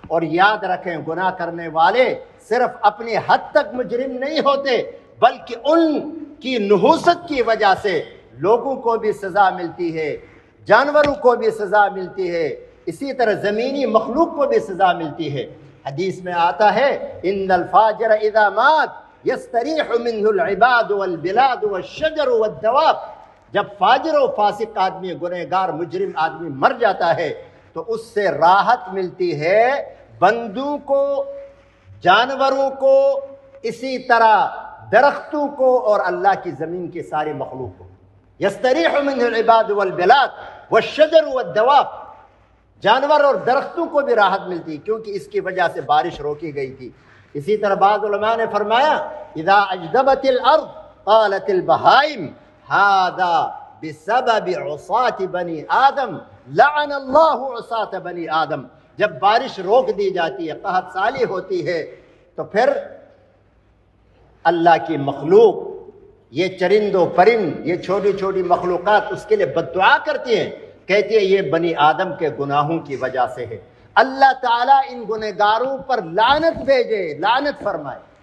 اور یاد رکھیں گناہ کرنے والے صرف اپنی حد تک مجرم نہیں ہوتے، بلکہ ان کی نحوست کی وجہ سے لوگوں کو بھی سزا ملتی ہے، جانوروں کو بھی سزا ملتی ہے، اسی طرح زمینی مخلوق کو بھی سزا ملتی ہے۔ حدیث میں آتا ہے ان الفاجر اذا مات یستریح منہ العباد والبلاد والشجر والدواب، جب فاجر و فاسق آدمی، گنہگار مجرم آدمی مر جاتا ہے تو اس سے راحت ملتی ہے بندوں کو، جانوروں کو، اسی طرح درختوں کو اور اللہ کی زمین کے سارے مخلوق کو۔ یستریح منہ العباد والبلاد والشجر والدواب، جانور اور درختوں کو بھی راحت ملتی کیونکہ اس کی وجہ سے بارش روکی گئی تھی۔ اسی طرح بعض علماء نے فرمایا اذا اجدبت الارض قالت البہائم هذا بسبب عصاة بنی آدم لعن اللہ عصاة بنی آدم، جب بارش روک دی جاتی ہے، قحط سالی ہوتی ہے، تو پھر اللہ کی مخلوق، یہ چرند و پرند، یہ چھوٹی چھوٹی مخلوقات اس کے لیے بد دعا کرتی ہیں، کہتی ہے یہ بنی آدم کے گناہوں کی وجہ سے ہے۔ اللہ تعالیٰ ان گنہگاروں پر لعنت بھیجے، لعنت فرمائے۔